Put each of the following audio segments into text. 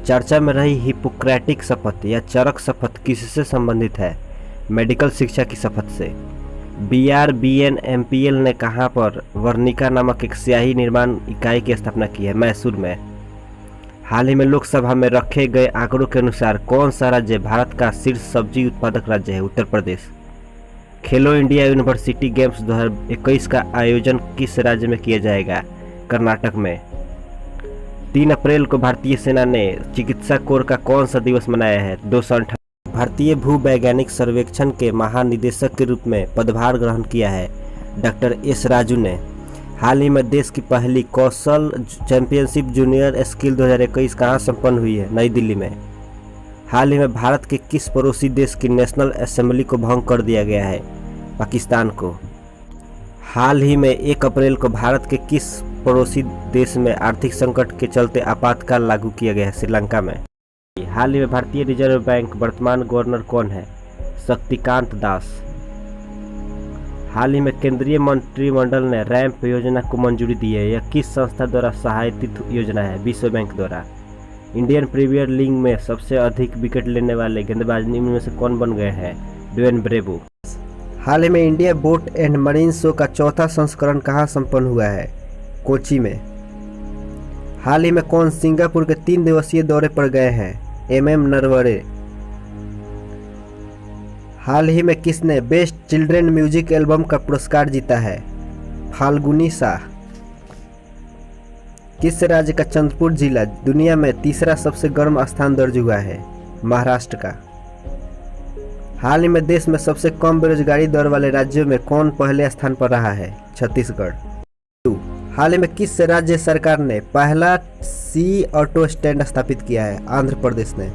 चर्चा में रही हिप्पोक्रेटिक शपथ या चरक शपथ किससे संबंधित है? मेडिकल शिक्षा की शपथ से। BRBNMPL ने कहाँ पर वर्निका नामक एक स्याही निर्माण इकाई की स्थापना की है? मैसूर में। हाल ही में लोकसभा में रखे गए आंकड़ों के अनुसार कौन सा राज्य भारत का शीर्ष सब्जी उत्पादक राज्य है? उत्तर प्रदेश। खेलो इंडिया यूनिवर्सिटी गेम्स 2021 का आयोजन किस राज्य में किया जाएगा? कर्नाटक में। 3 अप्रैल को भारतीय सेना ने चिकित्सा कोर का कौन सा दिवस मनाया है? 258। भारतीय भूवैज्ञानिक सर्वेक्षण के महानिदेशक के रूप में पदभार ग्रहण किया है डॉक्टर एस राजू ने। हाल ही में देश की पहली कौशल चैंपियनशिप जूनियर स्किल 2021 कहाँ संपन्न हुई है? नई दिल्ली में। हाल ही में भारत के किस पड़ोसी देश की नेशनल असेंबली को भंग कर दिया गया है? पाकिस्तान को। हाल ही में 1 अप्रैल को भारत के किस पड़ोसी देश में आर्थिक संकट के चलते आपातकाल लागू किया गया है? श्रीलंका में। हाल ही में भारतीय रिजर्व बैंक वर्तमान गवर्नर कौन है? शक्तिकांत दास। हाल ही में केंद्रीय मंत्रिमंडल ने रैंप योजना को मंजूरी दी है। यह किस संस्था द्वारा सहायतित योजना है? विश्व बैंक द्वारा। इंडियन प्रीमियर लीग में सबसे अधिक विकेट लेने वाले गेंदबाज निम्न में से कौन बन गए हैं? Dwayne bravo. हाल ही में India boat and marine show का 4था संस्करण कहाँ संपन्न हुआ है? कोची में। हाल ही में कौन सिंगापुर के 3 दिवसीय दौरे पर गए हैं? MM नरवरे। हाल ही में किसने बेस्ट चिल्ड्रेन म्यूजिक एल्बम का पुरस्कार जीता है? फाल्गुनी शाह। किस राज्य का चंद्रपुर जिला दुनिया में 3रा सबसे गर्म स्थान दर्ज हुआ है? महाराष्ट्र का। हाल ही में देश में सबसे कम बेरोजगारी दर वाले राज्यों में कौन पहले स्थान पर रहा है? छत्तीसगढ़। हाल ही में किस राज्य सरकार ने पहला सी ऑटो स्टैंड स्थापित किया है? आंध्र प्रदेश ने।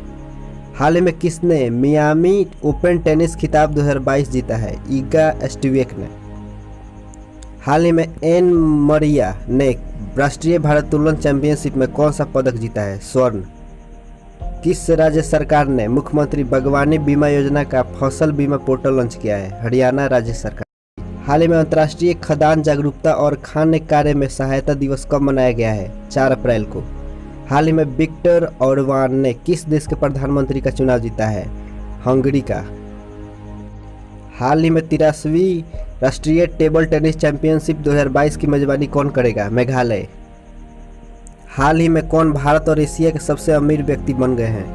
हाल ही में किसने मियामी ओपन टेनिस खिताब 2022 जीता है? ईगा स्टीवेक ने। हाल ही में एन मरिया ने राष्ट्रीय भारोत्तोलन चैंपियनशिप में कौन सा पदक जीता है? स्वर्ण। किस राज्य सरकार ने मुख्यमंत्री बागवानी बीमा योजना का फसल बीमा पोर्टल लॉन्च किया है? हरियाणा राज्य सरकार। हाल ही में अंतर्राष्ट्रीय खदान जागरूकता और खान्य कार्य में सहायता दिवस कब मनाया गया है? 4 अप्रैल को। हाल ही में विक्टर ओरबान ने किस देश के प्रधानमंत्री का चुनाव जीता है? हंगरी का। हाल ही में 83वीं राष्ट्रीय टेबल टेनिस चैंपियनशिप 2022 की मेजबानी कौन करेगा? मेघालय। हाल ही में कौन भारत और एशिया के सबसे अमीर व्यक्ति बन गए हैं?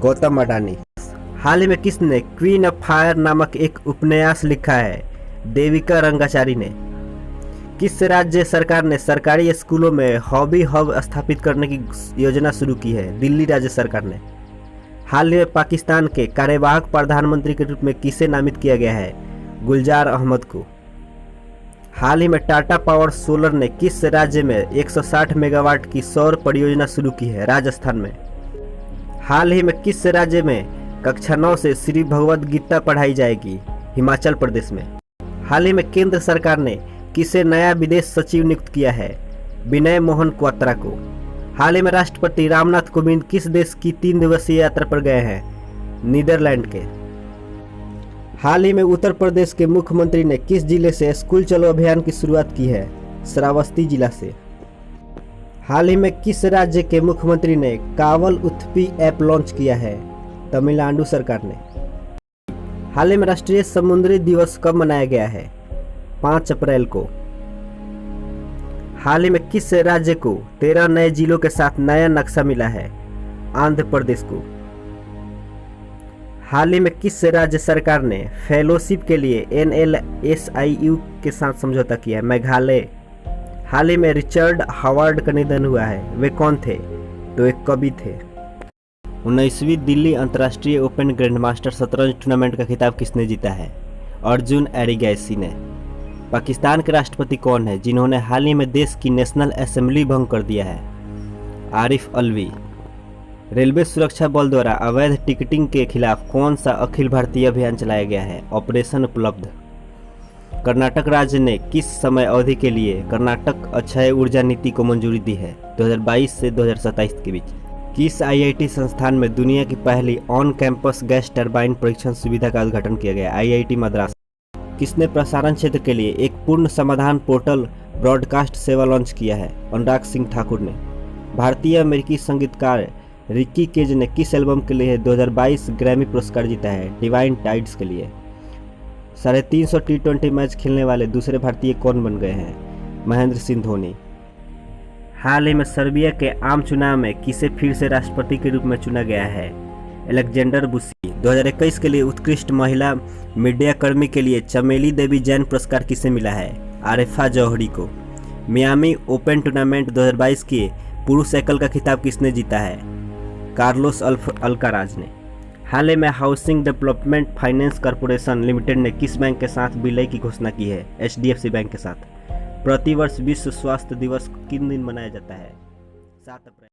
गौतम अडानी। हाल ही में किसने क्वीन ऑफ फायर नामक एक उपन्यास लिखा है? देविका रंगाचारी ने। किस राज्य सरकार ने सरकारी स्कूलों में हॉबी हब स्थापित करने की योजना शुरू की है? दिल्ली राज्य सरकार ने। हाल ही में पाकिस्तान के कार्यवाहक प्रधानमंत्री के रूप में किसे नामित किया गया है? गुलजार अहमद को। हाल ही में टाटा पावर सोलर ने किस राज्य में 160 मेगावाट की सौर परियोजना शुरू की है? राजस्थान में। हाल ही में किस राज्य में कक्षा 9 से श्री भगवद गीता पढ़ाई जाएगी? हिमाचल प्रदेश में। हाल ही में केंद्र सरकार ने किसे नया विदेश सचिव नियुक्त किया है? विनय मोहन क्वात्रा को। हाल ही में राष्ट्रपति रामनाथ कोविंद किस देश की 3 दिवसीय यात्रा पर गए हैं? नीदरलैंड के। हाल ही में उत्तर प्रदेश के मुख्यमंत्री ने किस जिले से स्कूल चलो अभियान की शुरुआत की है? श्रावस्ती जिला से। हाल ही में किस राज्य के मुख्यमंत्री ने कावल उत्पी ऐप लॉन्च किया है? तमिलनाडु सरकार ने। हाल ही में राष्ट्रीय समुद्री दिवस कब मनाया गया है? 5 अप्रैल को। हाल ही में किस राज्य को 13 नए जिलों के साथ नया नक्शा मिला है? आंध्र प्रदेश को। हाल ही में किस राज्य सरकार ने फेलोशिप के लिए NLSIU के साथ समझौता किया है? मेघालय। हाल ही में रिचर्ड हावर्ड का निधन हुआ है। वे कौन थे? तो एक कवि थे। 19वीं दिल्ली अंतर्राष्ट्रीय ओपन ग्रैंडमास्टर शतरंज टूर्नामेंट का खिताब किसने जीता है? अर्जुन एरिगैसी ने। पाकिस्तान के राष्ट्रपति कौन है जिन्होंने हाल ही में देश की नेशनल असेंबली भंग कर दिया है? आरिफ अलवी। रेलवे सुरक्षा बल द्वारा अवैध टिकटिंग के खिलाफ कौन सा अखिल भारतीय अभियान चलाया गया है? ऑपरेशन उपलब्ध। कर्नाटक राज्य ने किस समय अवधि के लिए कर्नाटक अक्षय ऊर्जा नीति को मंजूरी दी है? 2022 से 2027 के बीच। किस IIT संस्थान में दुनिया की पहली ऑन कैंपस गैस टरबाइन परीक्षण सुविधा का उद्घाटन किया गया? IIT मद्रास। किसने प्रसारण क्षेत्र के लिए एक पूर्ण समाधान पोर्टल ब्रॉडकास्ट सेवा लॉन्च किया है? अनुराग सिंह ठाकुर ने। भारतीय अमेरिकी संगीतकार रिकी केज ने किस एल्बम के लिए 2022 ग्रैमी पुरस्कार जीता है? डिवाइन टाइड्स के लिए। 350 T20 मैच खेलने वाले दूसरे भारतीय कौन बन गए हैं? महेंद्र सिंह धोनी। हाल ही में सर्बिया के आम चुनाव में किसे फिर से राष्ट्रपति के रूप में चुना गया है? अलेक्जेंडर बुशी। 2021 के लिए उत्कृष्ट महिला मीडिया कर्मी के लिए चमेली देवी जैन पुरस्कार किसे मिला है? आरिफा जौहरी को। मियामी ओपन टूर्नामेंट 2022 के पुरुष एकल का खिताब किसने जीता है? कार्लोस अल्काराज ने। हाल ही में housing development finance corporation limited ने किस बैंक के साथ विलय की घोषणा की है? HDFC बैंक के साथ। प्रतिवर्ष विश्व स्वास्थ्य दिवस किन दिन मनाया जाता है? 7 अप्रैल।